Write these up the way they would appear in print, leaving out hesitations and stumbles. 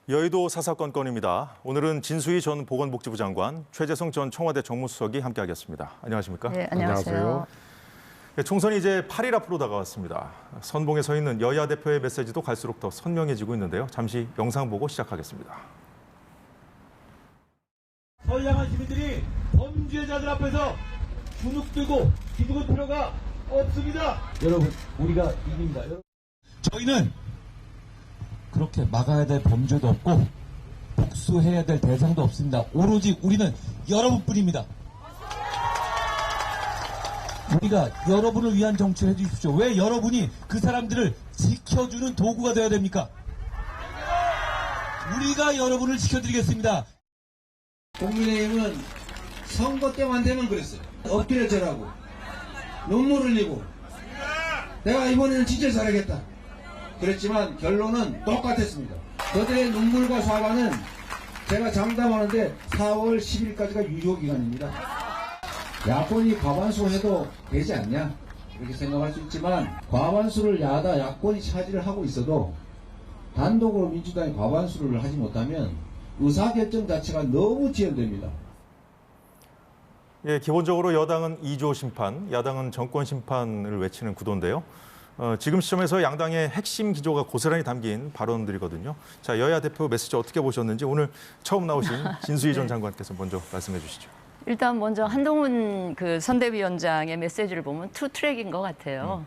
여의도 사사건 건입니다. 오늘은 진수희 전 보건복지부 장관, 최재성 전 청와대 정무수석이 함께하겠습니다. 안녕하십니까? 네, 안녕하세요. 총선이 이제 8일 앞으로 다가왔습니다. 선봉에 서 있는 여야 대표의 메시지도 갈수록 더 선명해지고 있는데요. 잠시 영상 보고 시작하겠습니다. 선량한 시민들이 범죄자들 앞에서 주눅 들고 기죽을 필요가 없습니다. 여러분, 우리가 이깁니다. 저희는 그렇게 막아야 될 범죄도 없고 복수해야 될 대상도 없습니다. 오로지 우리는 여러분뿐입니다. 우리가 여러분을 위한 정치를 해주십시오. 왜 여러분이 그 사람들을 지켜주는 도구가 되어야 됩니까? 우리가 여러분을 지켜드리겠습니다. 국민의힘은 선거 때만 되면 그랬어요. 엎드려 절하고 눈물 흘리고 내가 이번에는 진짜 잘하겠다 그랬지만 결론은 똑같았습니다. 그들의 눈물과 사과는 제가 장담하는데 4월 10일까지가 유효기간입니다. 야권이 과반수 해도 되지 않냐 이렇게 생각할 수 있지만 과반수를 야권이 차지를 하고 있어도 단독으로 민주당이 과반수를 하지 못하면 의사결정 자체가 너무 지연됩니다. 예, 기본적으로 여당은 2조 심판, 야당은 정권 심판을 외치는 구도인데요. 지금 시점에서 양당의 핵심 기조가 고스란히 담긴 발언들이거든요. 자, 여야 대표 메시지 어떻게 보셨는지 오늘 처음 나오신 진수희 전 장관께서 먼저 말씀해 주시죠. 일단 먼저 한동훈 그 선대위원장의 메시지를 보면 투 트랙인 것 같아요.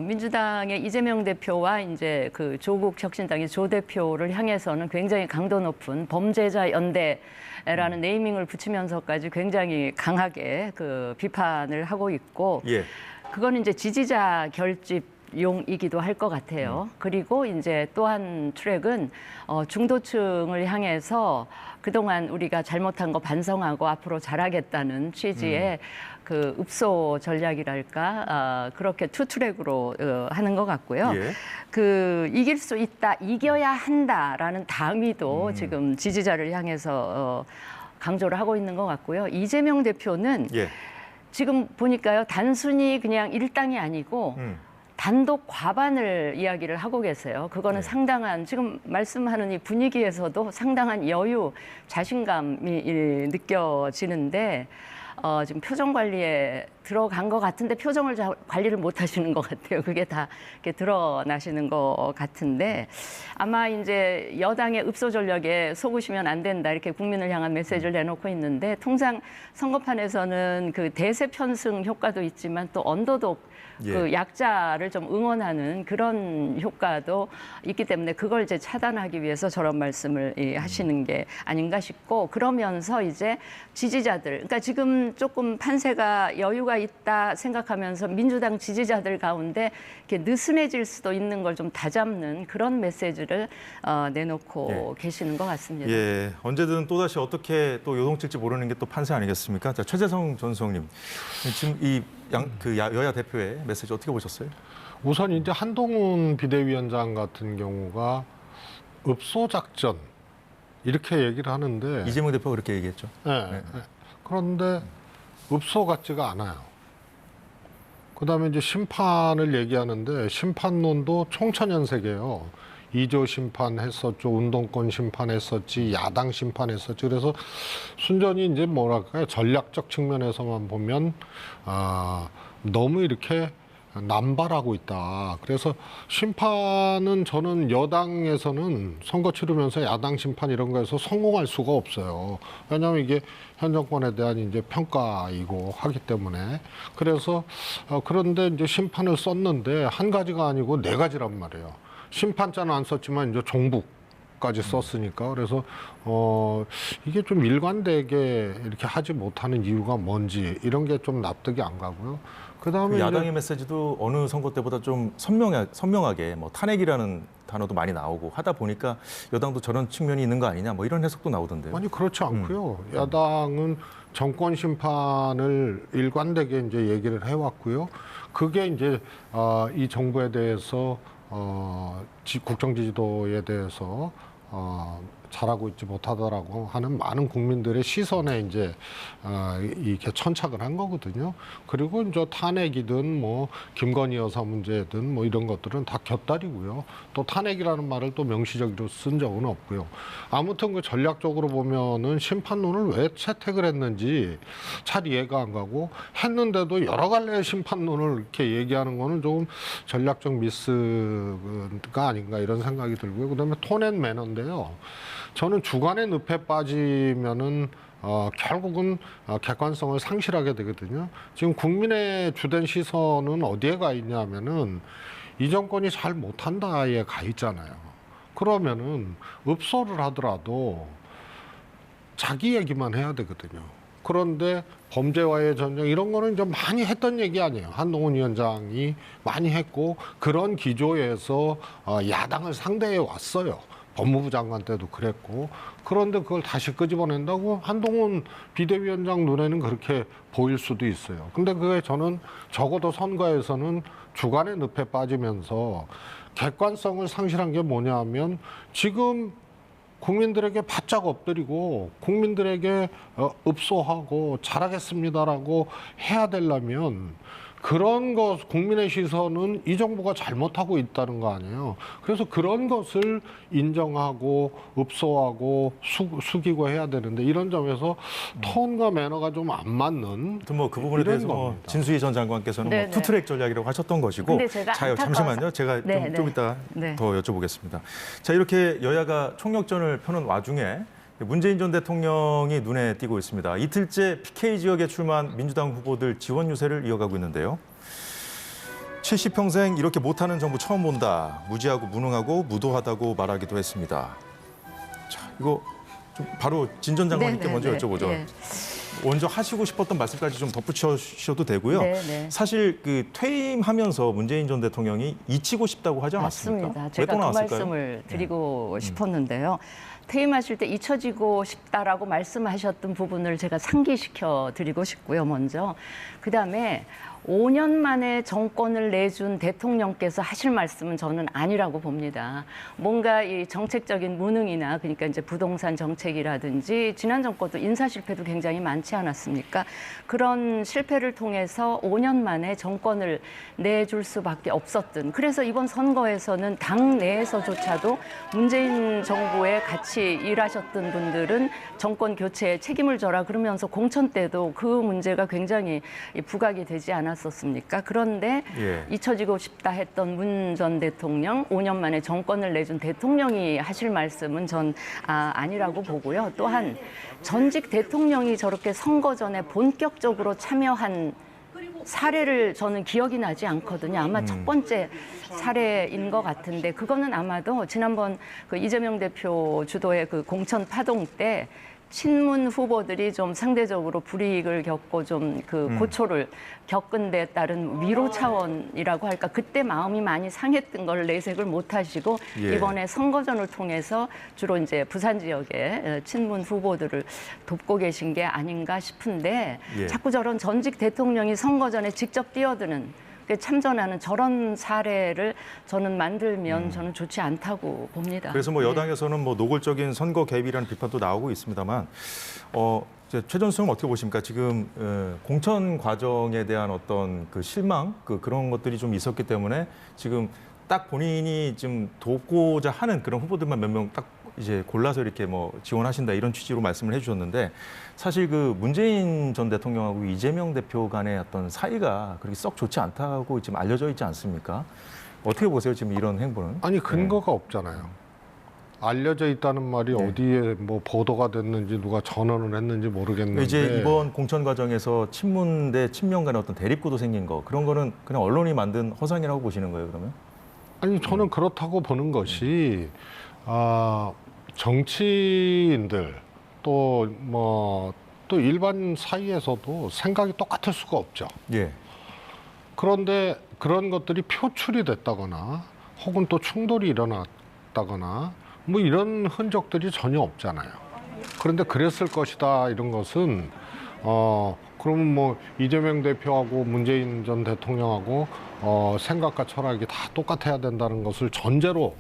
민주당의 이재명 대표와 이제 그 조국 혁신당의 조 대표를 향해서는 굉장히 강도 높은 범죄자 연대라는 네이밍을 붙이면서까지 굉장히 강하게 그 비판을 하고 있고, 예. 그거는 이제 지지자 결집용이기도 할 것 같아요. 그리고 이제 또 한 트랙은 중도층을 향해서 그동안 우리가 잘못한 거 반성하고 앞으로 잘하겠다는 취지의 그 읍소 전략이랄까, 그렇게 투 트랙으로 하는 것 같고요. 예. 그 이길 수 있다, 이겨야 한다라는 당위도 지금 지지자를 향해서 강조를 하고 있는 것 같고요. 이재명 대표는 예. 지금 보니까요, 단순히 그냥 일당이 아니고 단독 과반을 이야기를 하고 계세요. 그거는 상당한, 지금 말씀하는 이 분위기에서도 상당한 여유, 자신감이 느껴지는데, 지금 표정 관리에 들어간 것 같은데 표정을 관리를 못 하시는 것 같아요. 그게 다 이렇게 드러나시는 것 같은데, 아마 이제 여당의 읍소 전략에 속으시면 안 된다 이렇게 국민을 향한 메시지를 내놓고 있는데, 통상 선거판에서는 그 대세 편승 효과도 있지만 또 언더독, 그 약자를 좀 응원하는 그런 효과도 있기 때문에 그걸 이제 차단하기 위해서 저런 말씀을 하시는 게 아닌가 싶고, 그러면서 이제 지지자들, 그러니까 지금 조금 판세가 여유가 있다 생각하면서 민주당 지지자들 가운데 이렇게 느슨해질 수도 있는 걸 좀 다잡는 그런 메시지를 내놓고 계시는 것 같습니다. 예, 언제든 또다시 어떻게 또 요동칠지 모르는 게 또 판세 아니겠습니까? 자, 최재성 전 수석님, 지금 여야 대표의 메시지 어떻게 보셨어요? 우선 이제 한동훈 비대위원장 같은 경우가 읍소 작전 이렇게 얘기를 하는데 이재명 대표가 그렇게 얘기했죠. 네. 그런데 읍소 같지가 않아요. 그다음에 이제 심판을 얘기하는데 심판론도 총천연색이에요. 2조 심판했었죠. 운동권 심판했었지. 야당 심판했었지. 그래서 순전히 이제 뭐랄까요. 전략적 측면에서만 보면 너무 이렇게 남발하고 있다. 그래서 심판은 저는 여당에서는 선거 치르면서 야당 심판 이런 거에서 성공할 수가 없어요. 왜냐하면 이게 현 정권에 대한 이제 평가이고 하기 때문에. 그래서 그런데 이제 심판을 썼는데 한 가지가 아니고 네 가지란 말이에요. 심판자는 안 썼지만 이제 종북까지 썼으니까. 그래서 이게 좀 일관되게 이렇게 하지 못하는 이유가 뭔지 이런 게 좀 납득이 안 가고요. 그다음에 야당의 메시지도 어느 선거 때보다 좀 선명하게 뭐 탄핵이라는 단어도 많이 나오고 하다 보니까 여당도 저런 측면이 있는 거 아니냐 뭐 이런 해석도 나오던데요. 아니 그렇지 않고요. 야당은 정권 심판을 일관되게 이제 얘기를 해왔고요. 그게 이제 이 정부에 대해서 국정 지지도에 대해서 잘하고 있지 못하더라고 하는 많은 국민들의 시선에 이제 이렇게 천착을 한 거거든요. 그리고 이제 탄핵이든 뭐 김건희 여사 문제든 뭐 이런 것들은 다 곁다리고요. 또 탄핵이라는 말을 또 명시적으로 쓴 적은 없고요. 아무튼 그 전략적으로 보면은 심판론을 왜 채택을 했는지 잘 이해가 안 가고, 했는데도 여러 갈래의 심판론을 이렇게 얘기하는 거는 조금 전략적 미스가 아닌가 이런 생각이 들고요. 그다음에 톤 앤 매너인데요. 저는 주관의 늪에 빠지면은 결국은 객관성을 상실하게 되거든요. 지금 국민의 주된 시선은 어디에 가 있냐면은 이 정권이 잘 못한다에 가 있잖아요. 그러면은 읍소를 하더라도 자기 얘기만 해야 되거든요. 그런데 범죄와의 전쟁 이런 거는 좀 많이 했던 얘기 아니에요. 한동훈 위원장이 많이 했고 그런 기조에서 야당을 상대해 왔어요. 법무부 장관 때도 그랬고. 그런데 그걸 다시 끄집어낸다고 한동훈 비대위원장 눈에는 그렇게 보일 수도 있어요. 근데 그게 저는 적어도 선거에서는 주관의 늪에 빠지면서 객관성을 상실한 게 뭐냐면, 지금 국민들에게 바짝 엎드리고 국민들에게 읍소하고 잘하겠습니다라고 해야 되려면 그런 것, 국민의 시선은 이 정부가 잘못하고 있다는 거 아니에요. 그래서 그런 것을 인정하고 읍소하고 숙이고 해야 되는데, 이런 점에서 톤과 매너가 좀 안 맞는. 뭐 그 부분에 대해서 뭐 진수희 전 장관께서는 뭐 투트랙 전략이라고 하셨던 것이고. 근데 제가 잠시만요. 제가 좀 이따 더 여쭤보겠습니다. 자, 이렇게 여야가 총력전을 펴는 와중에 문재인 전 대통령이 눈에 띄고 있습니다. 이틀째 PK 지역에 출마한 민주당 후보들 지원 유세를 이어가고 있는데요. 70평생 이렇게 못하는 정부 처음 본다. 무지하고 무능하고 무도하다고 말하기도 했습니다. 자, 이거 좀 바로 진 전 장관님께 먼저 여쭤보죠. 네. 먼저 하시고 싶었던 말씀까지 좀 덧붙여 주셔도 되고요. 네. 사실 그 퇴임하면서 문재인 전 대통령이 잊히고 싶다고 하지 않았습니까? 맞습니다. 왜 제가 또 그 나왔을까요? 말씀을 드리고 싶었는데요. 퇴임하실 때 잊혀지고 싶다라고 말씀하셨던 부분을 제가 상기시켜 드리고 싶고요. 먼저 그다음에 5년 만에 정권을 내준 대통령께서 하실 말씀은 저는 아니라고 봅니다. 뭔가 이 정책적인 무능이나, 그러니까 이제 부동산 정책이라든지 지난 정권도 인사 실패도 굉장히 많지 않았습니까? 그런 실패를 통해서 5년 만에 정권을 내줄 수밖에 없었던, 그래서 이번 선거에서는 당 내에서조차도 문재인 정부에 같이 일하셨던 분들은 정권 교체에 책임을 져라 그러면서 공천 때도 그 문제가 굉장히 부각이 되지 않았었습니까? 그런데 잊혀지고 싶다 했던 문 전 대통령, 5년 만에 정권을 내준 대통령이 하실 말씀은 전 아니라고 보고요. 또한 전직 대통령이 저렇게 선거 전에 본격적으로 참여한 사례를 저는 기억이 나지 않거든요. 아마 첫 번째 사례인 것 같은데, 그거는 아마도 지난번 그 이재명 대표 주도의 그 공천 파동 때 친문 후보들이 좀 상대적으로 불이익을 겪고 좀 그 고초를 겪은 데 따른 위로 차원이라고 할까, 그때 마음이 많이 상했던 걸 내색을 못 하시고 이번에 선거전을 통해서 주로 이제 부산 지역의 친문 후보들을 돕고 계신 게 아닌가 싶은데, 자꾸 저런 전직 대통령이 선거전에 직접 뛰어드는, 참전하는 저런 사례를 저는 만들면 저는 좋지 않다고 봅니다. 그래서 뭐 여당에서는 뭐 노골적인 선거 개입이라는 비판도 나오고 있습니다만, 최전수님 어떻게 보십니까? 지금 공천 과정에 대한 어떤 그 실망, 그런 것들이 좀 있었기 때문에 지금 딱 본인이 좀 돕고자 하는 그런 후보들만 몇 명 딱 이제 골라서 이렇게 뭐 지원하신다 이런 취지로 말씀을 해주셨는데, 사실 그 문재인 전 대통령하고 이재명 대표 간의 어떤 사이가 그렇게 썩 좋지 않다고 지금 알려져 있지 않습니까? 어떻게 보세요, 지금 이런 행보는? 아니, 근거가 없잖아요. 알려져 있다는 말이 어디에 뭐 보도가 됐는지 누가 전언을 했는지 모르겠는데, 이제 이번 공천 과정에서 친문 대 친명 간의 어떤 대립구도 생긴 거, 그런 거는 그냥 언론이 만든 허상이라고 보시는 거예요, 그러면? 아니, 저는 그렇다고 보는 것이 정치인들 또 일반 사이에서도 생각이 똑같을 수가 없죠. 그런데 그런 것들이 표출이 됐다거나 혹은 또 충돌이 일어났다거나 뭐 이런 흔적들이 전혀 없잖아요. 그런데 그랬을 것이다 이런 것은 그러면 뭐 이재명 대표하고 문재인 전 대통령하고 생각과 철학이 다 똑같아야 된다는 것을 전제로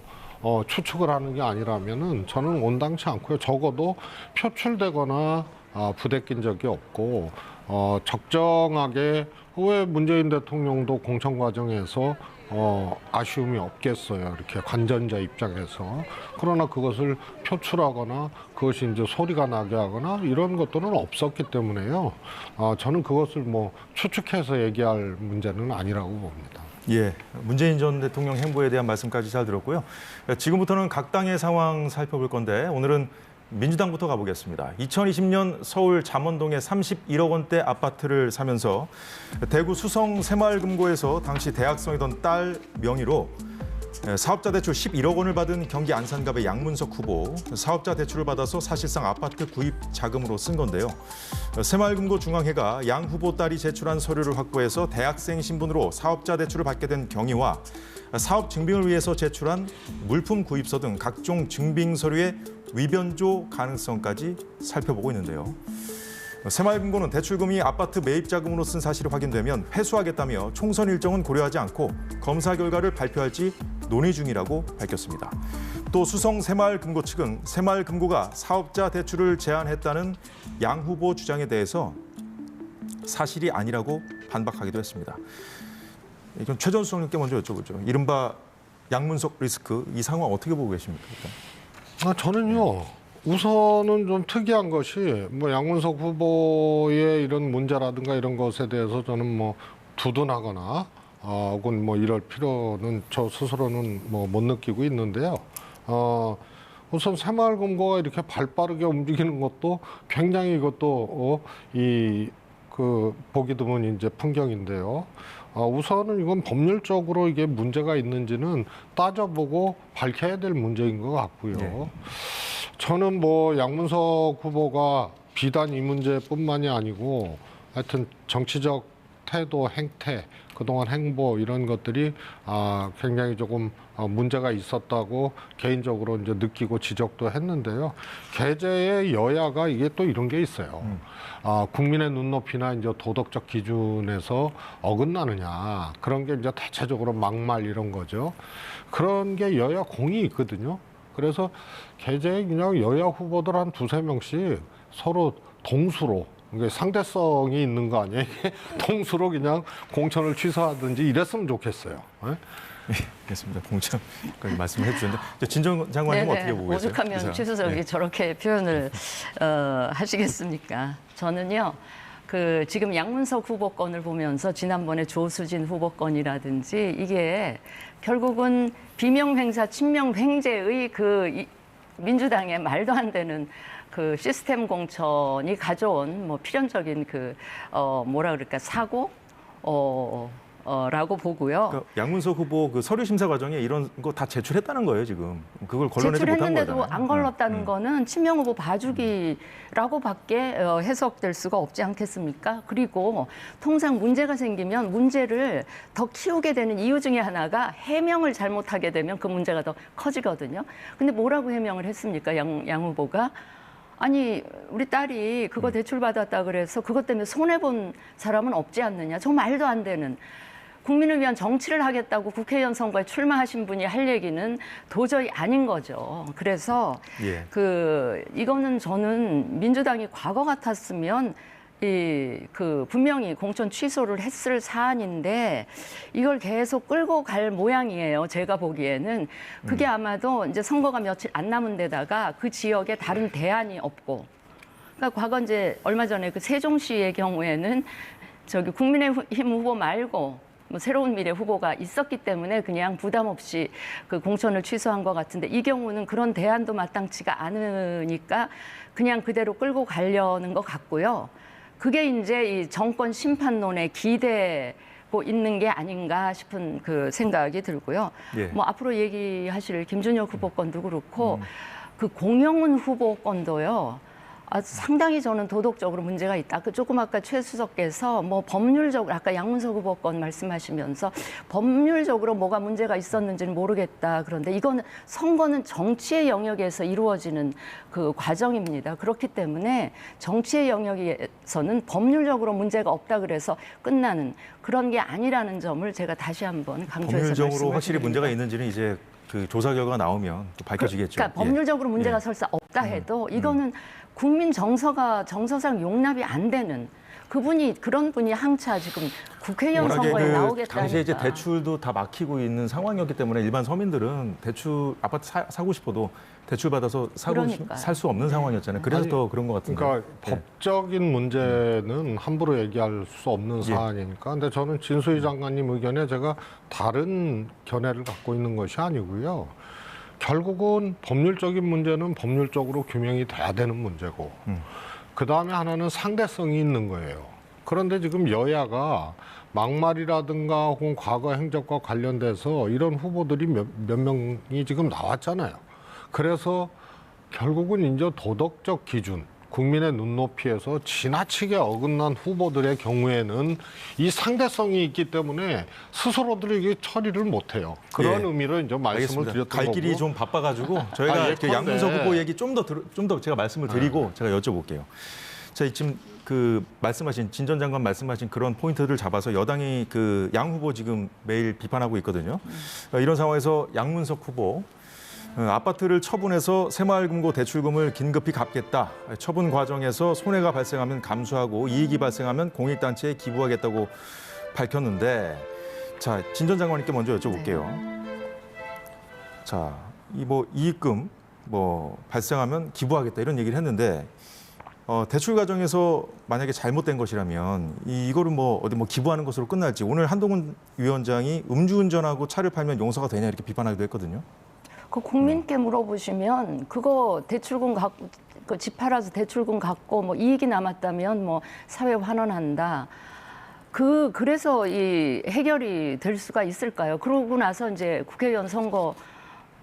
추측을 하는 게 아니라면은 저는 온당치 않고요. 적어도 표출되거나 부대낀 적이 없고 적정하게 왜 문재인 대통령도 공천 과정에서 아쉬움이 없겠어요. 이렇게 관전자 입장에서. 그러나 그것을 표출하거나 그것이 이제 소리가 나게 하거나 이런 것들은 없었기 때문에요. 저는 그것을 뭐 추측해서 얘기할 문제는 아니라고 봅니다. 예, 문재인 전 대통령 행보에 대한 말씀까지 잘 들었고요. 지금부터는 각 당의 상황 살펴볼 건데 오늘은 민주당부터 가보겠습니다. 2020년 서울 잠원동의 31억 원대 아파트를 사면서 대구 수성 새마을금고에서 당시 대학생이던 딸 명의로 사업자 대출 11억 원을 받은 경기 안산갑의 양문석 후보, 사업자 대출을 받아서 사실상 아파트 구입 자금으로 쓴 건데요. 새마을금고 중앙회가 양 후보 딸이 제출한 서류를 확보해서 대학생 신분으로 사업자 대출을 받게 된 경위와 사업 증빙을 위해서 제출한 물품 구입서 등 각종 증빙 서류의 위변조 가능성까지 살펴보고 있는데요. 새마을금고는 대출금이 아파트 매입 자금으로 쓴 사실이 확인되면 회수하겠다며 총선 일정은 고려하지 않고 검사 결과를 발표할지 논의 중이라고 밝혔습니다. 또 수성 새마을금고 측은 새마을금고가 사업자 대출을 제한했다는 양 후보 주장에 대해서 사실이 아니라고 반박하기도 했습니다. 이건 최전수 총리께 먼저 여쭤보죠. 이른바 양문석 리스크, 이 상황 어떻게 보고 계십니까? 저는요. 우선은 좀 특이한 것이 뭐 양문석 후보의 이런 문제라든가 이런 것에 대해서 저는 뭐 두둔하거나 혹은 뭐 이럴 필요는 저 스스로는 뭐 못 느끼고 있는데요. 우선 새마을금고가 이렇게 발빠르게 움직이는 것도 굉장히 이것도 보기 드문 이제 풍경인데요. 우선은 이건 법률적으로 이게 문제가 있는지는 따져보고 밝혀야 될 문제인 것 같고요. 네. 저는 뭐 양문석 후보가 비단 이 문제뿐만이 아니고 하여튼 정치적 태도, 행태, 그동안 행보 이런 것들이 굉장히 조금 문제가 있었다고 개인적으로 이제 느끼고 지적도 했는데요. 개제의 여야가 이게 또 이런 게 있어요. 국민의 눈높이나 이제 도덕적 기준에서 어긋나느냐 그런 게 이제 대체적으로 막말 이런 거죠. 그런 게 여야 공이 있거든요. 그래서 개제에 그냥 여야 후보들 한 두세 명씩 서로 동수로 이게 상대성이 있는 거 아니에요? 동수로 그냥 공천을 취소하든지 이랬으면 좋겠어요. 네? 알겠습니다. 공천까지 말씀해 주셨는데 진정 장관님 어떻게 보고 계세요? 오죽하면 취소석이 저렇게 표현을 하시겠습니까? 저는요. 지금 양문석 후보 건을 보면서 지난번에 조수진 후보 건이라든지 이게 결국은 비명횡사, 친명횡재의 민주당의 말도 안 되는 그 시스템 공천이 가져온 뭐 필연적인 사고 라고 보고요. 그러니까 양문석 후보 그 서류 심사 과정에 이런 거 다 제출했다는 거예요, 지금. 그걸 걸러내지 못한 거잖아요. 제출했는데도 안 걸렀다는 거는 친명 후보 봐주기라고밖에 해석될 수가 없지 않겠습니까? 그리고 통상 문제가 생기면 문제를 더 키우게 되는 이유 중에 하나가 해명을 잘못하게 되면 그 문제가 더 커지거든요. 근데 뭐라고 해명을 했습니까? 양 후보가 아니 우리 딸이 그거 대출받았다 그래서 그것 때문에 손해본 사람은 없지 않느냐. 저 말도 안 되는. 국민을 위한 정치를 하겠다고 국회의원 선거에 출마하신 분이 할 얘기는 도저히 아닌 거죠. 그래서 이거는 저는 민주당이 과거 같았으면 분명히 공천 취소를 했을 사안인데 이걸 계속 끌고 갈 모양이에요. 제가 보기에는 그게 아마도 이제 선거가 며칠 안 남은 데다가 그 지역에 다른 대안이 없고, 그러니까 과거 이제 얼마 전에 그 세종시의 경우에는 국민의힘 후보 말고 뭐 새로운 미래 후보가 있었기 때문에 그냥 부담 없이 그 공천을 취소한 것 같은데 이 경우는 그런 대안도 마땅치가 않으니까 그냥 그대로 끌고 가려는 것 같고요. 그게 이제 이 정권 심판론에 기대고 있는 게 아닌가 싶은 그 생각이 들고요. 예. 뭐 앞으로 얘기하실 김준혁 후보 건도 그렇고 그 공영훈 후보 건도요. 상당히 저는 도덕적으로 문제가 있다. 조금 아까 최 수석께서 뭐 법률적으로 아까 양문석 후보 건 말씀하시면서 법률적으로 뭐가 문제가 있었는지는 모르겠다. 그런데 이거는 선거는 정치의 영역에서 이루어지는 그 과정입니다. 그렇기 때문에 정치의 영역에서는 법률적으로 문제가 없다 그래서 끝나는 그런 게 아니라는 점을 제가 다시 한번 강조해서 법률적으로 말씀을 확실히 드립니다. 문제가 있는지 이제 그 조사 결과가 나오면 또 밝혀지겠죠. 그러니까 예. 법률적으로 문제가 예. 설사 없다 해도 이거는 국민 정서상 용납이 안 되는 그분이 그런 분이 항차 지금 국회의원 워낙에 선거에 그 나오겠다니까. 당시에 이제 대출도 다 막히고 있는 상황이었기 때문에 일반 서민들은 대출 아파트 사고 싶어도 대출 받아서 그러니까요. 살 수 없는 상황이었잖아요. 그래서 아니, 더 그런 것 같은데. 그러니까 예. 법적인 문제는 함부로 얘기할 수 없는 사안이니까. 근데 저는 진수희 장관님 의견에 제가 다른 견해를 갖고 있는 것이 아니고요. 결국은 법률적인 문제는 법률적으로 규명이 돼야 되는 문제고 그다음에 하나는 상대성이 있는 거예요. 그런데 지금 여야가 막말이라든가 혹은 과거 행적과 관련돼서 이런 후보들이 몇 명이 지금 나왔잖아요. 그래서 결국은 이제 도덕적 기준, 국민의 눈높이에서 지나치게 어긋난 후보들의 경우에는 이 상대성이 있기 때문에 스스로들이 이게 처리를 못해요. 그런 예. 의미로 이제 말씀을 알겠습니다. 드렸던 갈 길이 거고. 좀 바빠가지고 저희가 이렇게 예컨대. 양문석 후보 얘기 좀 더 제가 말씀을 드리고 제가 여쭤볼게요. 자, 지금 그 말씀하신 진 전 장관 말씀하신 그런 포인트를 잡아서 여당이 그 양 후보 지금 매일 비판하고 있거든요. 이런 상황에서 양문석 후보 아파트를 처분해서 새마을금고 대출금을 긴급히 갚겠다. 처분 과정에서 손해가 발생하면 감수하고 이익이 발생하면 공익단체에 기부하겠다고 밝혔는데, 자, 진 전 장관님께 먼저 여쭤볼게요. 자, 이 뭐 이익금 뭐 발생하면 기부하겠다 이런 얘기를 했는데 대출 과정에서 만약에 잘못된 것이라면 이거를 뭐 어디 뭐 기부하는 것으로 끝날지 오늘 한동훈 위원장이 음주운전하고 차를 팔면 용서가 되냐 이렇게 비판하기도 했거든요. 그 국민께 물어보시면 그거 대출금 갖고 그 집 팔아서 대출금 갖고 뭐 이익이 남았다면 뭐 사회 환원한다. 그래서 이 해결이 될 수가 있을까요? 그러고 나서 이제 국회의원 선거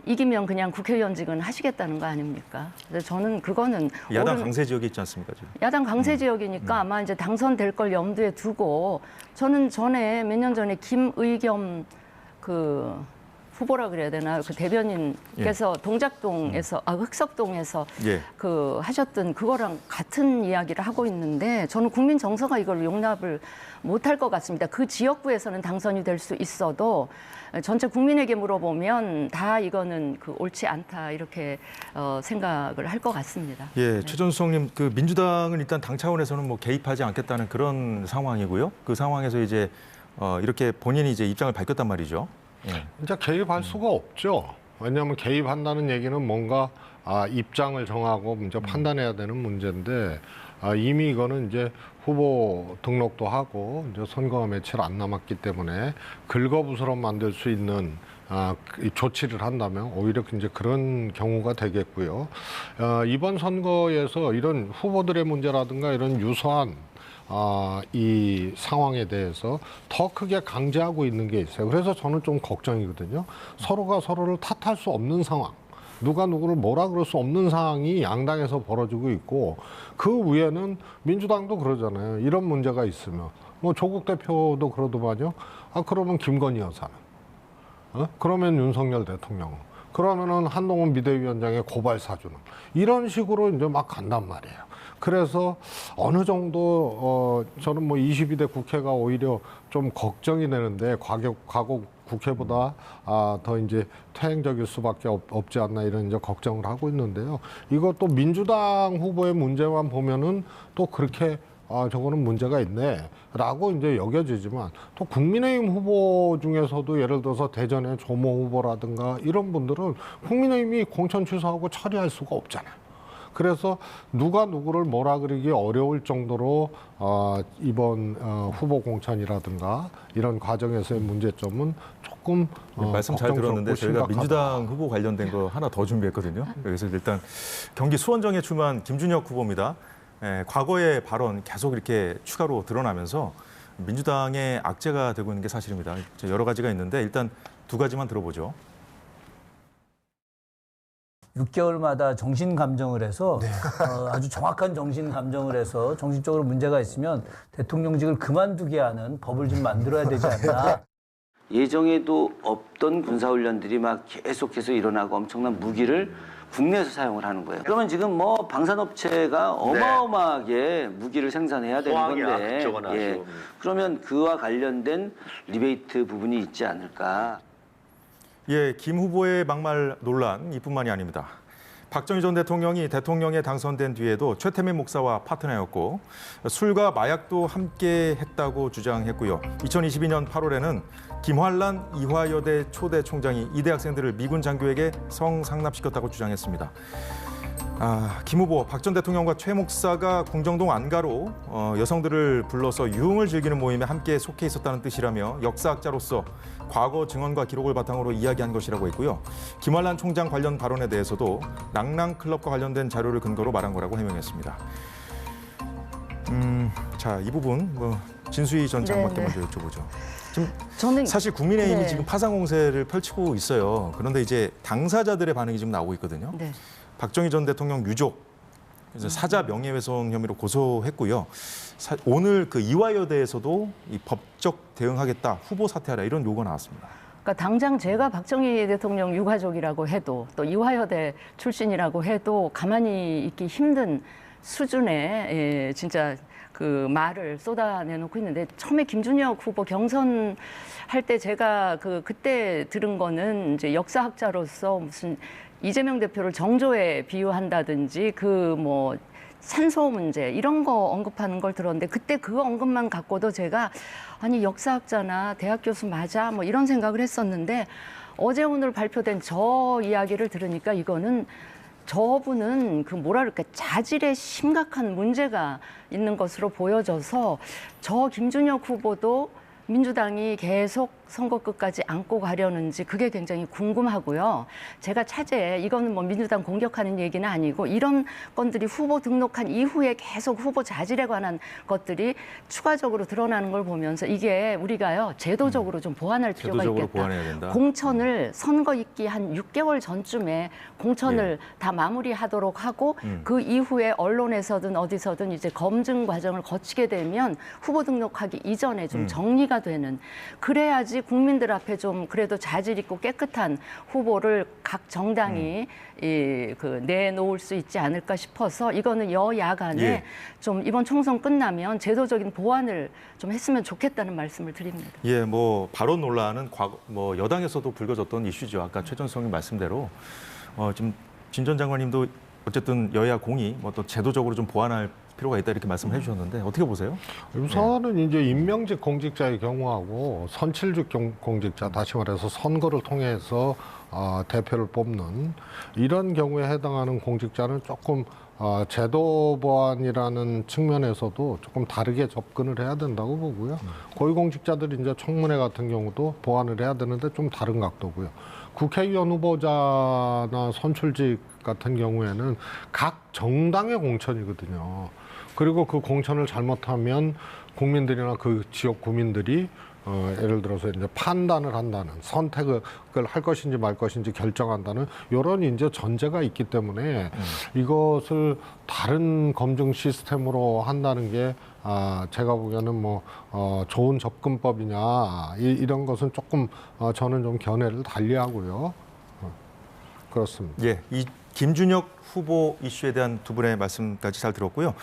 이기면 그냥 국회의원직은 하시겠다는 거 아닙니까? 그래서 저는 그거는 야당 강세 지역이 있지 않습니까 지금? 야당 강세 지역이니까 아마 이제 당선될 걸 염두에 두고 저는 몇 년 전에 김의겸 그 후보라 그래야 되나 그 대변인께서 동작동에서 흑석동에서 예. 그 하셨던 그거랑 같은 이야기를 하고 있는데 저는 국민 정서가 이걸 용납을 못할 것 같습니다. 그 지역구에서는 당선이 될 수 있어도 전체 국민에게 물어보면 다 이거는 그 옳지 않다 이렇게 생각을 할 것 같습니다. 예, 최전수석님, 그 민주당은 일단 당 차원에서는 뭐 개입하지 않겠다는 그런 상황이고요. 그 상황에서 이제 이렇게 본인이 이제 입장을 밝혔단 말이죠. 예. 이제 개입할 수가 없죠. 왜냐하면 개입한다는 얘기는 뭔가 입장을 정하고 이제 판단해야 되는 문제인데 이미 이거는 이제 후보 등록도 하고 이제 선거가 며칠 안 남았기 때문에 긁어부스럼 만들 수 있는 조치를 한다면 오히려 이제 그런 경우가 되겠고요. 이번 선거에서 이런 후보들의 문제라든가 이런 유사한 이 상황에 대해서 더 크게 강제하고 있는 게 있어요. 그래서 저는 좀 걱정이거든요. 서로가 서로를 탓할 수 없는 상황. 누가 누구를 뭐라 그럴 수 없는 상황이 양당에서 벌어지고 있고 그 위에는 민주당도 그러잖아요. 이런 문제가 있으면 뭐 조국 대표도 그러더만요. 그러면 김건희 여사는 그러면 윤석열 대통령은 그러면은 한동훈 비대위원장의 고발 사주는 이런 식으로 이제 막 간단 말이에요. 그래서 어느 정도 저는 뭐 22대 국회가 오히려 좀 걱정이 되는데 과거 국회보다 더 이제 퇴행적일 수밖에 없지 않나 이런 이제 걱정을 하고 있는데요. 이것도 민주당 후보의 문제만 보면은 또 그렇게 저거는 문제가 있네라고 이제 여겨지지만 또 국민의힘 후보 중에서도 예를 들어서 대전의 조모 후보라든가 이런 분들은 국민의힘이 공천 취소하고 처리할 수가 없잖아요. 그래서 누가 누구를 뭐라 그러기 어려울 정도로 이번 후보 공천이라든가 이런 과정에서의 문제점은 조금 말씀 잘 들었는데 저희가 심각하다. 민주당 후보 관련된 거 하나 더 준비했거든요. 그래서 일단 경기 수원정에 출마한 김준혁 후보입니다. 과거의 발언 계속 이렇게 추가로 드러나면서 민주당의 악재가 되고 있는 게 사실입니다. 여러 가지가 있는데 일단 두 가지만 들어보죠. 6개월마다 정신 감정을 해서 아주 정확한 정신 감정을 해서 정신적으로 문제가 있으면 대통령직을 그만두게 하는 법을 좀 만들어야 되지 않나. 예정에도 없던 군사훈련들이 막 계속해서 일어나고 엄청난 무기를 국내에서 사용을 하는 거예요. 그러면 지금 뭐 방산업체가 어마어마하게 무기를 생산해야 되는 건데, 예. 그러면 그와 관련된 리베이트 부분이 있지 않을까. 예, 김 후보의 막말 논란 이뿐만이 아닙니다. 박정희 전 대통령이 대통령에 당선된 뒤에도 최태민 목사와 파트너였고 술과 마약도 함께 했다고 주장했고요. 2022년 8월에는 김환란 이화여대 초대 총장이 이 대학생들을 미군 장교에게 성상납시켰다고 주장했습니다. 김 후보, 박 전 대통령과 최 목사가 궁정동 안가로 여성들을 불러서 유흥을 즐기는 모임에 함께 속해 있었다는 뜻이라며 역사학자로서 과거 증언과 기록을 바탕으로 이야기한 것이라고 했고요. 김환란 총장 관련 발언에 대해서도 랑랑클럽과 관련된 자료를 근거로 말한 거라고 해명했습니다. 자, 이 부분 진수희 전 장관께 먼저 여쭤보죠. 지금 저는 사실 국민의힘이 네. 지금 파상 공세를 펼치고 있어요. 그런데 이제 당사자들의 반응이 지금 나오고 있거든요. 네. 박정희 전 대통령 유족 그래서 사자 명예훼손 혐의로 고소했고요. 오늘 그 이화여대에서도 이 법적 대응하겠다, 후보 사퇴하라 이런 요구가 나왔습니다. 그러니까 당장 제가 박정희 대통령 유가족이라고 해도 또 이화여대 출신이라고 해도 가만히 있기 힘든 수준의 진짜 그 말을 쏟아내놓고 있는데 처음에 김준혁 후보 경선할 때 제가 그때 들은 거는 이제 역사학자로서 무슨 이재명 대표를 정조에 비유한다든지 산소 문제 이런 거 언급하는 걸 들었는데 그때 그 언급만 갖고도 제가 아니 역사학자나 대학 교수 맞아 뭐 이런 생각을 했었는데 어제 오늘 발표된 저 이야기를 들으니까 이거는 저분은 자질에 심각한 문제가 있는 것으로 보여져서 저 김준혁 후보도 민주당이 계속 선거 끝까지 안고 가려는지 그게 굉장히 궁금하고요. 제가 차제에 이거는 민주당 공격하는 얘기는 아니고 이런 건들이 후보 등록한 이후에 계속 후보 자질에 관한 것들이 추가적으로 드러나는 걸 보면서 이게 우리가요 제도적으로 좀 보완할 필요가 제도적으로 있겠다. 보완해야 된다. 공천을 선거 있기 한 6개월 전쯤에 공천을 다 마무리하도록 하고 그 이후에 언론에서든 어디서든 이제 검증 과정을 거치게 되면 후보 등록하기 이전에 좀 정리가 되는 그래야지 국민들 앞에 좀 그래도 자질 있고 깨끗한 후보를 각 정당이 내놓을 수 있지 않을까 싶어서 이거는 여야 간에 좀 이번 총선 끝나면 제도적인 보완을 좀 했으면 좋겠다는 말씀을 드립니다. 예, 발언 논란은 여당에서도 불거졌던 이슈죠. 아까 최전성님 말씀대로 지금 진 전 장관님도 어쨌든 여야 공이 또 제도적으로 좀 보완할 필요가 있다 이렇게 말씀을 해주셨는데 어떻게 보세요? 우선은 이제 임명직 공직자의 경우하고 선출직 공직자, 다시 말해서 선거를 통해서 대표를 뽑는 이런 경우에 해당하는 공직자는 조금 제도 보완이라는 측면에서도 조금 다르게 접근을 해야 된다고 보고요. 고위공직자들이 이제 청문회 같은 경우도 보완을 해야 되는데 좀 다른 각도고요. 국회의원 후보자나 선출직 같은 경우에는 각 정당의 공천이거든요. 그리고 그 공천을 잘못하면 국민들이나 그 지역 구민들이 예를 들어서 이제 판단을 한다는 선택을 할 것인지 말 것인지 결정한다는 이런 이제 전제가 있기 때문에 이것을 다른 검증 시스템으로 한다는 게 제가 보기에는 좋은 접근법이냐 이런 것은 조금 저는 좀 견해를 달리하고요. 그렇습니다. 예, 이 김준혁 후보 이슈에 대한 두 분의 말씀까지 잘 들었고요.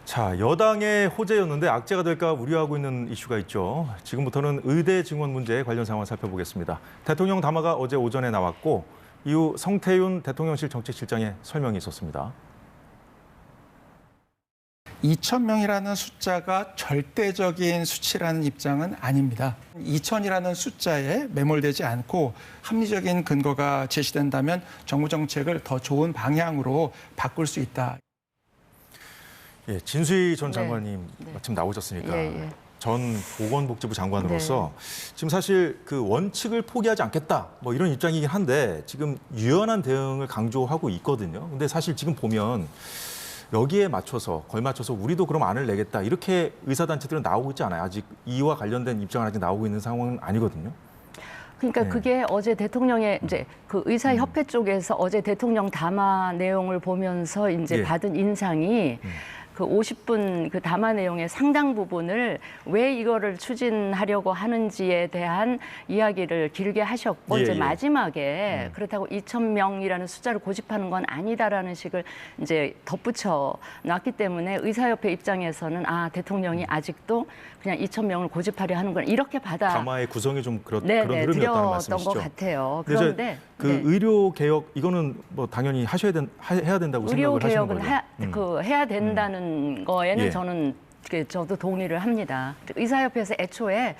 자, 여당의 호재였는데 악재가 될까 우려하고 있는 이슈가 있죠. 지금부터는 의대 증원 문제 관련 상황 살펴보겠습니다. 대통령 담화가 어제 오전에 나왔고 이후 성태윤 대통령실 정책실장의 설명이 있었습니다. 2,000명이라는 숫자가 절대적인 수치라는 입장은 아닙니다. 2,000이라는 숫자에 매몰되지 않고 합리적인 근거가 제시된다면 정부 정책을 더 좋은 방향으로 바꿀 수 있다. 예, 진수희 전 장관님 마침 나오셨으니까 전 보건복지부 장관으로서 지금 사실 그 원칙을 포기하지 않겠다 이런 입장이긴 한데 지금 유연한 대응을 강조하고 있거든요. 근데 사실 지금 보면 여기에 걸맞춰서 우리도 그럼 안을 내겠다 이렇게 의사단체들은 나오고 있지 않아요. 아직 이와 관련된 입장은 아직 나오고 있는 상황은 아니거든요. 그러니까 네. 그게 어제 대통령의 이제 그 의사협회 쪽에서 어제 대통령 담화 내용을 보면서 이제 예. 받은 인상이 그 50분 그 담화 내용의 상당 부분을 왜 이거를 추진하려고 하는지에 대한 이야기를 길게 하셨고 예, 이제 예. 마지막에 그렇다고 2,000명이라는 숫자를 고집하는 건 아니다라는 식을 이제 덧붙여 놨기 때문에 의사협회 입장에서는 아 대통령이 아직도 그냥 2,000명을 고집하려 하는구나 이렇게 받아 담화의 구성이 좀 그런 네, 흐름이었다는 드렸던 말씀이시죠? 것 같아요. 근데 이제 그런데 그 네. 의료 개혁 이거는 뭐 당연히 해야 된다고 의료 생각을 하시는 개혁은 거죠? 해야 된다는 거에는 예. 저는 저도 동의를 합니다. 의사협회에서 애초에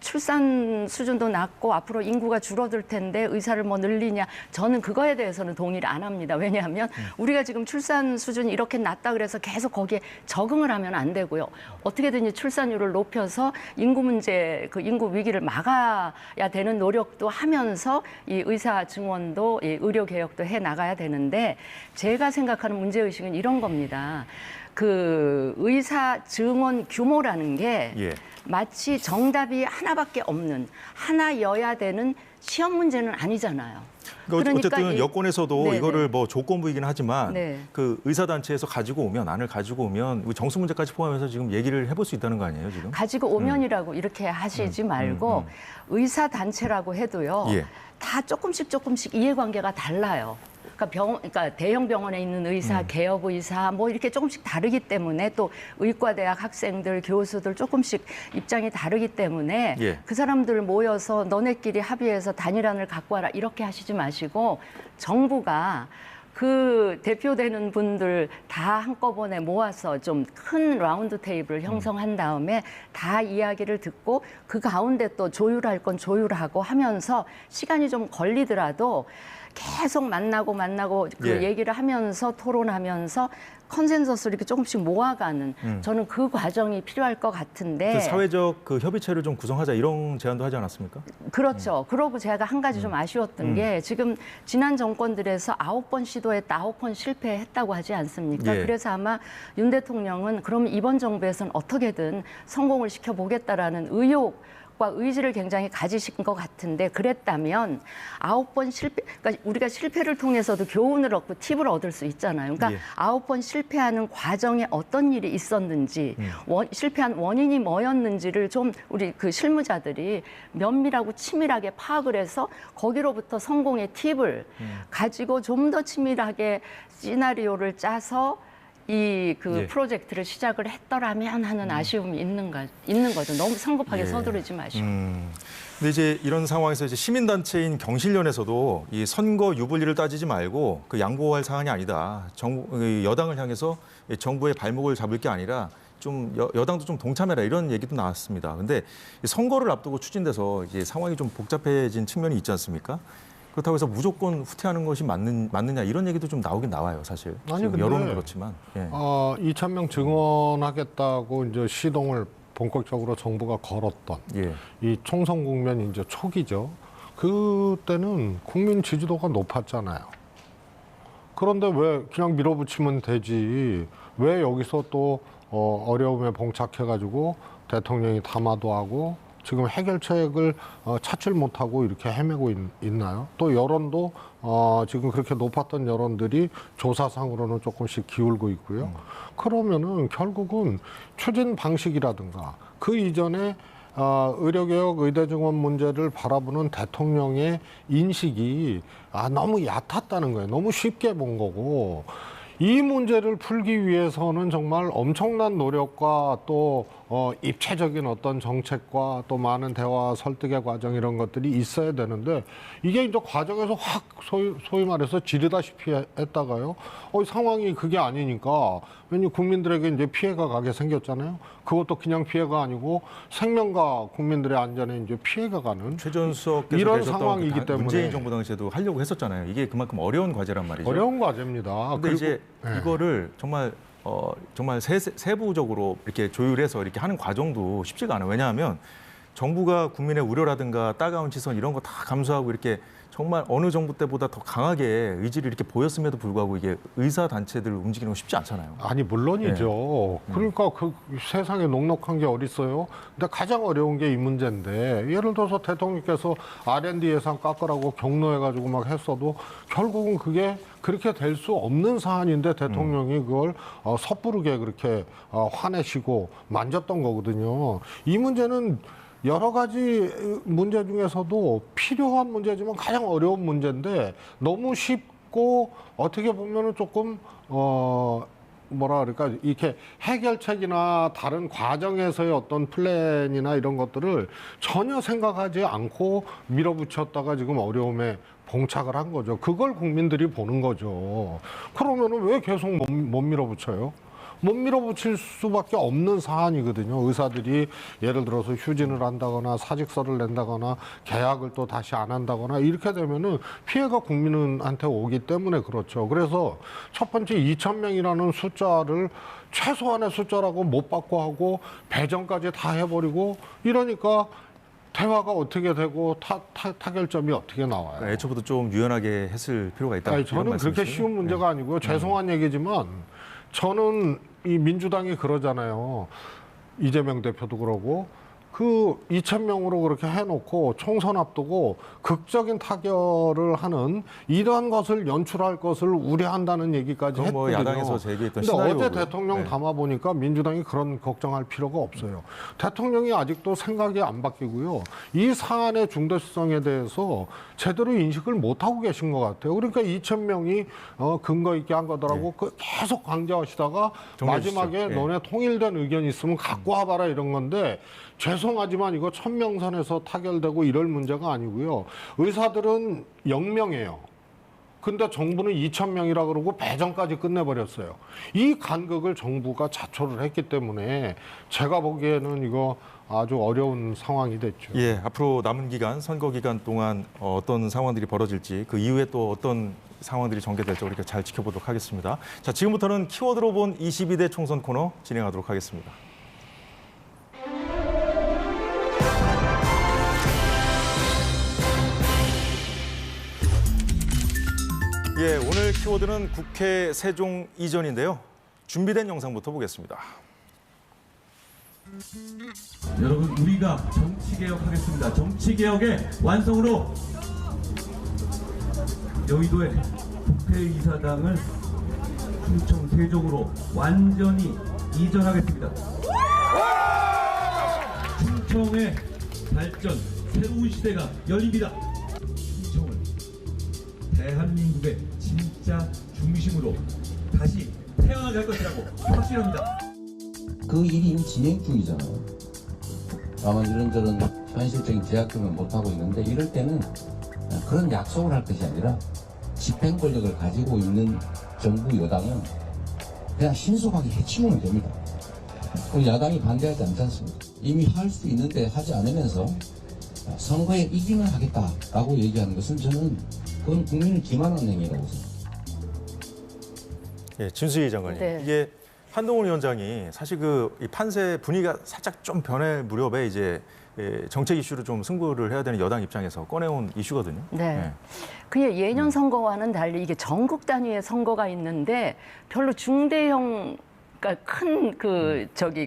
출산 수준도 낮고 앞으로 인구가 줄어들 텐데 의사를 뭐 늘리냐 저는 그거에 대해서는 동의를 안 합니다. 왜냐하면 우리가 지금 출산 수준이 이렇게 낮다 그래서 계속 거기에 적응을 하면 안 되고요. 어떻게든지 출산율을 높여서 인구 문제, 그 인구 위기를 막아야 되는 노력도 하면서 이 의사 증원도 이 의료 개혁도 해 나가야 되는데 제가 생각하는 문제의식은 이런 겁니다. 그 의사 증원 규모라는 게 예. 마치 정답이 하나밖에 없는 하나여야 되는 시험 문제는 아니잖아요. 그러니까 어쨌든 여권에서도 네네. 이거를 뭐 조건부이긴 하지만 네. 그 의사단체에서 가지고 오면 안을 가지고 오면 정수 문제까지 포함해서 지금 얘기를 해볼 수 있다는 거 아니에요 지금? 가지고 오면이라고 이렇게 하시지 말고 의사 단체라고 해도요. 예. 다 조금씩 이해관계가 달라요. 그러니까 대형 병원에 있는 의사, 개업 의사 뭐 이렇게 조금씩 다르기 때문에 또 의과대학 학생들, 교수들 조금씩 입장이 다르기 때문에 예. 그 사람들 모여서 너네끼리 합의해서 단일안을 갖고 와라 이렇게 하시지 마시고 정부가 그 대표되는 분들 다 한꺼번에 모아서 좀 큰 라운드 테이블을 형성한 다음에 다 이야기를 듣고 그 가운데 또 조율할 건 조율하고 하면서 시간이 좀 걸리더라도 계속 만나고 그 예. 얘기를 하면서 토론하면서 컨센서스를 이렇게 조금씩 모아가는 저는 그 과정이 필요할 것 같은데 그 사회적 그 협의체를 좀 구성하자 이런 제안도 하지 않았습니까? 그렇죠. 그러고 제가 한 가지 좀 아쉬웠던 게 지금 지난 정권들에서 9번 시도했다 9번 실패했다고 하지 않습니까? 예. 그래서 아마 윤 대통령은 그럼 이번 정부에서는 어떻게든 성공을 시켜보겠다라는 과 의지를 굉장히 가지신 것 같은데 그랬다면 9번 실패, 그러니까 우리가 실패를 통해서도 교훈을 얻고 팁을 얻을 수 있잖아요. 그러니까 예. 9번 실패하는 과정에 어떤 일이 있었는지 실패한 원인이 뭐였는지를 좀 우리 그 실무자들이 면밀하고 치밀하게 파악을 해서 거기로부터 성공의 팁을 가지고 좀 더 치밀하게 시나리오를 짜서 이 그 예. 프로젝트를 시작을 했더라면 하는 아쉬움이 있는 거죠. 너무 성급하게 예. 서두르지 마시고. 근데 이제 이런 상황에서 이제 시민단체인 경실련에서도 이 선거 유불리를 따지지 말고 그 양보할 사안이 아니다. 여당을 향해서 정부의 발목을 잡을 게 아니라 좀 여당도 좀 동참해라 이런 얘기도 나왔습니다. 근데 선거를 앞두고 추진돼서 이제 상황이 좀 복잡해진 측면이 있지 않습니까? 그렇다고 해서 무조건 후퇴하는 것이 맞느냐 이런 얘기도 좀 나오긴 나와요, 사실. 아니, 지금 근데 여론은 그렇지만. 예. 2,000명 증원하겠다고 이제 시동을 본격적으로 정부가 걸었던 예. 이 총선 국면 이제 초기죠. 그때는 국민 지지도가 높았잖아요. 그런데 왜 그냥 밀어붙이면 되지? 왜 여기서 또 어려움에 봉착해가지고 대통령이 담화도 하고 지금 해결책을 찾질 못하고 이렇게 헤매고 있나요? 또 여론도 지금 그렇게 높았던 여론들이 조사상으로는 조금씩 기울고 있고요. 그러면은 결국은 추진 방식이라든가 그 이전에 의료개혁, 의대증원 문제를 바라보는 대통령의 인식이 너무 얕았다는 거예요. 너무 쉽게 본 거고 이 문제를 풀기 위해서는 정말 엄청난 노력과 또 입체적인 어떤 정책과 또 많은 대화 설득의 과정 이런 것들이 있어야 되는데 이게 이제 과정에서 확 소위 말해서 지르다시피 했다가요. 상황이 그게 아니니까 왜냐면 국민들에게 이제 피해가 가게 생겼잖아요. 그것도 그냥 피해가 아니고 생명과 국민들의 안전에 이제 피해가 가는 최전수석께서 이런 상황이기 때문에 문재인 정부 당시에도 하려고 했었잖아요. 이게 그만큼 어려운 과제란 말이죠. 어려운 과제입니다. 근데 이제 네. 이거를 정말 세부적으로 이렇게 조율해서 이렇게 하는 과정도 쉽지가 않아요. 왜냐하면 정부가 국민의 우려라든가 따가운 시선 이런 거 다 감수하고 이렇게 정말 어느 정부 때보다 더 강하게 의지를 이렇게 보였음에도 불구하고 이게 의사 단체들 움직이는 거 쉽지 않잖아요. 아니 물론이죠. 그러니까 그 세상에 넉넉한 게 어딨어요. 근데 가장 어려운 게 이 문제인데 예를 들어서 대통령께서 R&D 예산 깎으라고 격노해가지고 막 했어도 결국은 그게 그렇게 될 수 없는 사안인데 대통령이 그걸 섣부르게 그렇게 화내시고 만졌던 거거든요. 이 문제는 여러 가지 문제 중에서도 필요한 문제지만 가장 어려운 문제인데 너무 쉽고 어떻게 보면은 조금 뭐라 그럴까 이렇게 해결책이나 다른 과정에서의 어떤 플랜이나 이런 것들을 전혀 생각하지 않고 밀어붙였다가 지금 어려움에 봉착을 한 거죠. 그걸 국민들이 보는 거죠. 그러면은 왜 계속 못 밀어붙여요? 못 밀어붙일 수밖에 없는 사안이거든요. 의사들이 예를 들어서 휴진을 한다거나 사직서를 낸다거나 계약을 또 다시 안 한다거나 이렇게 되면은 피해가 국민한테 오기 때문에 그렇죠. 그래서 첫 번째 2,000명이라는 숫자를 최소한의 숫자라고 못 받고 하고 배정까지 다 해버리고 이러니까 대화가 어떻게 되고 타결점이 어떻게 나와요? 그러니까 애초부터 좀 유연하게 했을 필요가 있다. 아니, 저는 그렇게 쉬운 문제가 아니고요. 죄송한 얘기지만 저는 이 민주당이 그러잖아요. 이재명 대표도 그러고 그 2,000명으로 그렇게 해놓고 총선 앞두고 극적인 타결을 하는 이러한 것을 연출할 것을 우려한다는 얘기까지 그건 뭐 했거든요. 야당에서 제기했던 근데 어제 시나리오고요. 대통령 네. 담아보니까 민주당이 그런 걱정할 필요가 없어요. 대통령이 아직도 생각이 안 바뀌고요. 이 사안의 중대성에 대해서 제대로 인식을 못하고 계신 것 같아요. 그러니까 2,000명이 근거 있게 한 거더라고 그 계속 강조하시다가 정리해 주시죠. 마지막에 네. 너네 통일된 의견이 있으면 갖고 와봐라 이런 건데 죄송하지만 이거 1,000명선에서 타결되고 이럴 문제가 아니고요. 의사들은 0명이에요. 근데 정부는 2,000명이라 그러고 배정까지 끝내버렸어요. 이 간극을 정부가 자초를 했기 때문에 제가 보기에는 이거 아주 어려운 상황이 됐죠. 예, 앞으로 남은 기간, 선거 기간 동안 어떤 상황들이 벌어질지 그 이후에 또 어떤 상황들이 전개될지 우리가 잘 지켜보도록 하겠습니다. 자, 지금부터는 키워드로 본 22대 총선 코너 진행하도록 하겠습니다. 예, 오늘 키워드는 국회 세종 이전인데요. 준비된 영상부터 보겠습니다. 여러분, 우리가 정치개혁하겠습니다. 정치개혁의 완성으로 여의도의 국회의사당을 충청 세종으로 완전히 이전하겠습니다. 충청의 발전, 새로운 시대가 열립니다. 충청을 대한민국의 진짜 중심으로 다시 태어나게 할 것이라고 확신합니다. 그 일이 이미 진행 중이잖아요. 다만 이런저런 현실적인 제약 때문에 못하고 있는데 이럴 때는 그런 약속을 할 것이 아니라 집행 권력을 가지고 있는 정부 여당은 그냥 신속하게 해치우면 됩니다. 야당이 반대하지 않지 않습니까? 이미 할 수 있는데 하지 않으면서 선거에 이기면 하겠다라고 얘기하는 것은 저는 그건 국민을 기만하는 행위라고 생각합니다. 예, 진수희 장관님. 네. 이게 한동훈 위원장이 사실 이 판세 분위기가 살짝 좀 변할 무렵에 이제 정책 이슈로 좀 승부를 해야 되는 여당 입장에서 꺼내온 이슈거든요. 네. 그냥 예년 선거와는 달리 이게 전국 단위의 선거가 있는데 별로 중대형 그러니까 큰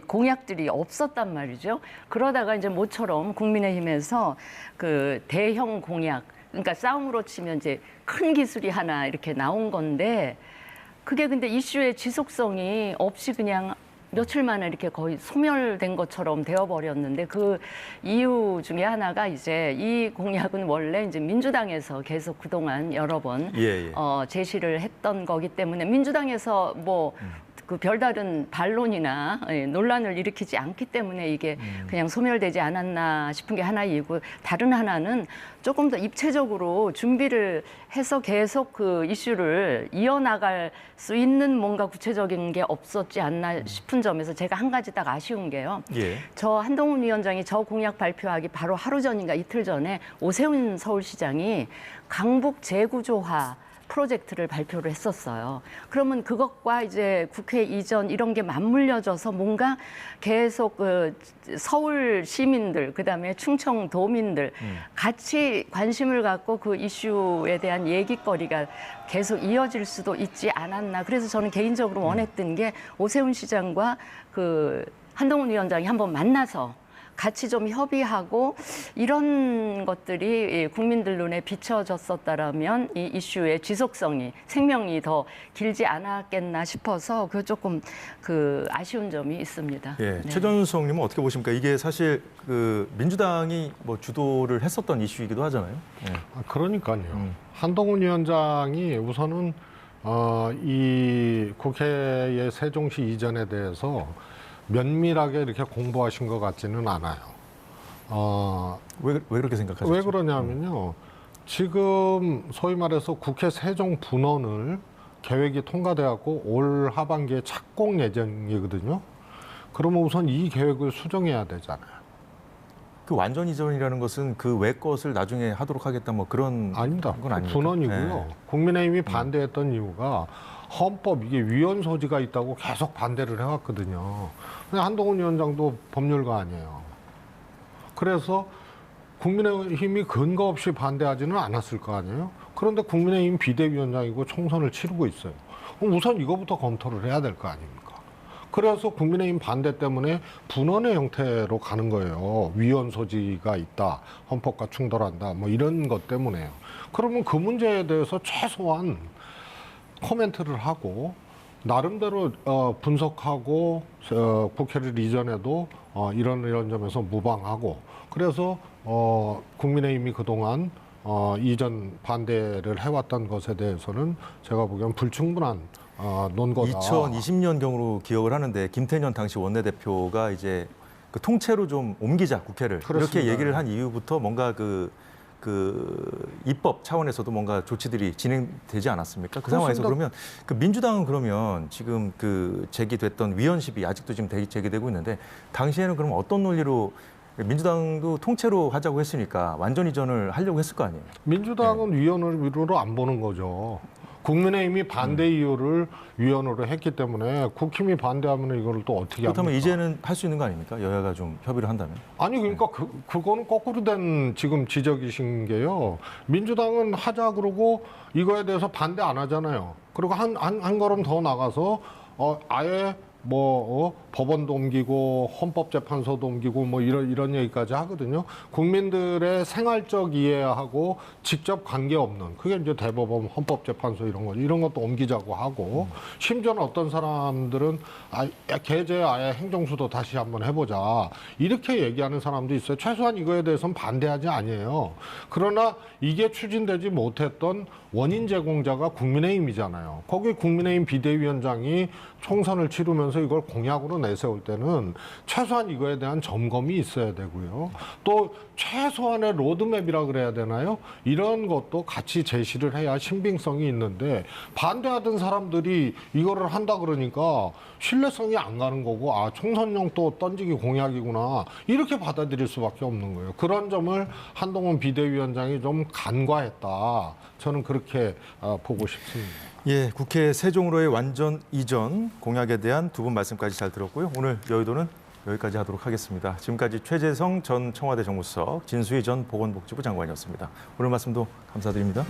공약들이 없었단 말이죠. 그러다가 이제 모처럼 국민의힘에서 그 대형 공약, 그러니까 싸움으로 치면 이제 큰 기술이 하나 이렇게 나온 건데 그게 근데 이슈의 지속성이 없이 그냥 며칠 만에 이렇게 거의 소멸된 것처럼 되어버렸는데 그 이유 중에 하나가 이제 이 공약은 원래 이제 민주당에서 계속 그동안 여러 번 제시를 했던 거기 때문에 민주당에서 그 별다른 반론이나 논란을 일으키지 않기 때문에 이게 그냥 소멸되지 않았나 싶은 게 하나이고 다른 하나는 조금 더 입체적으로 준비를 해서 계속 그 이슈를 이어나갈 수 있는 뭔가 구체적인 게 없었지 않나 싶은 점에서 제가 한 가지 딱 아쉬운 게요. 저 한동훈 위원장이 저 공약 발표하기 바로 하루 전인가 이틀 전에 오세훈 서울시장이 강북 재구조화 프로젝트를 발표를 했었어요. 그러면 그것과 이제 국회 이전 이런 게 맞물려져서 뭔가 계속 서울 시민들, 그다음에 충청도민들 같이 관심을 갖고 그 이슈에 대한 얘기거리가 계속 이어질 수도 있지 않았나. 그래서 저는 개인적으로 원했던 게 오세훈 시장과 그 한동훈 위원장이 한번 만나서 같이 좀 협의하고 이런 것들이 국민들 눈에 비춰졌었다라면 이 이슈의 지속성이 생명이 더 길지 않았겠나 싶어서 그 조금 그 아쉬운 점이 있습니다. 예, 네. 최전수님은 어떻게 보십니까? 이게 사실 그 민주당이 뭐 주도를 했었던 이슈이기도 하잖아요. 예. 그러니까요. 한동훈 위원장이 우선은 이 국회의 세종시 이전에 대해서 면밀하게 이렇게 공부하신 것 같지는 않아요. 왜 그렇게 생각하셨죠? 왜 그러냐면요. 지금 소위 말해서 국회 세종 분원을 계획이 통과돼갖고 올 하반기에 착공 예정이거든요. 그러면 우선 이 계획을 수정해야 되잖아요. 그 완전 이전이라는 것은 그 외 것을 나중에 하도록 하겠다 뭐 그런 아닙니다. 건 아닙니까? 분원이고요. 네. 국민의힘이 반대했던 이유가 헌법 이게 위헌 소지가 있다고 계속 반대를 해왔거든요. 근데 한동훈 위원장도 법률가 아니에요. 그래서 국민의힘이 근거 없이 반대하지는 않았을 거 아니에요. 그런데 국민의힘 비대위원장이고 총선을 치르고 있어요. 그럼 우선 이거부터 검토를 해야 될 거 아닙니까? 그래서 국민의힘 반대 때문에 분원의 형태로 가는 거예요. 위헌 소지가 있다, 헌법과 충돌한다, 뭐 이런 것 때문에요. 그러면 그 문제에 대해서 최소한 코멘트를 하고 나름대로 분석하고 국회를 이전에도 이런 점에서 무방하고 그래서 국민의힘이 그동안 이전 반대를 해왔던 것에 대해서는 제가 보기엔 불충분한 논거다. 2020년경으로 기억을 하는데 김태년 당시 원내대표가 이제 그 통째로 좀 옮기자 국회를 그렇습니다. 이렇게 얘기를 한 이후부터 뭔가 그 입법 차원에서도 뭔가 조치들이 진행되지 않았습니까? 그 상황에서 그렇습니다. 그러면 그 민주당은 그러면 지금 그 제기됐던 위헌십이 아직도 지금 제기되고 있는데 당시에는 그럼 어떤 논리로 민주당도 통째로 하자고 했으니까 완전 이전을 하려고 했을 거 아니에요? 민주당은 위헌으로 안 보는 거죠. 국민의힘이 반대 이유를 위헌으로 했기 때문에 국힘이 반대하면 이거를 또 어떻게 그렇다면 합니까? 이제는 할 수 있는 거 아닙니까? 여야가 좀 협의를 한다면. 아니 그러니까 그거는 거꾸로 된 지금 지적이신 게요. 민주당은 하자 그러고 이거에 대해서 반대 안 하잖아요. 그리고 한 걸음 더 나가서 아예 법원도 옮기고 헌법재판소도 옮기고 뭐 이런 얘기까지 하거든요. 국민들의 생활적 이해하고 직접 관계없는 그게 이제 대법원, 헌법재판소 이런 것도 옮기자고 하고 심지어는 어떤 사람들은 개제 아예 행정수도 다시 한번 해보자 이렇게 얘기하는 사람도 있어요. 최소한 이거에 대해서는 반대하지 아니에요. 그러나 이게 추진되지 못했던 원인 제공자가 국민의힘이잖아요. 거기 국민의힘 비대위원장이 총선을 치르면서 이걸 공약으로 내세울 때는 최소한 이거에 대한 점검이 있어야 되고요. 또 최소한의 로드맵이라 그래야 되나요? 이런 것도 같이 제시를 해야 신빙성이 있는데 반대하던 사람들이 이거를 한다 그러니까 신뢰성이 안 가는 거고 총선용 또 던지기 공약이구나 이렇게 받아들일 수밖에 없는 거예요. 그런 점을 한동훈 비대위원장이 좀 간과했다. 저는 그렇게 보고 싶습니다. 예, 국회 세종으로의 완전 이전 공약에 대한 두 분 말씀까지 잘 들었고요. 오늘 여의도는 여기까지 하도록 하겠습니다. 지금까지 최재성 전 청와대 정무수석, 진수희 전 보건복지부 장관이었습니다. 오늘 말씀도 감사드립니다.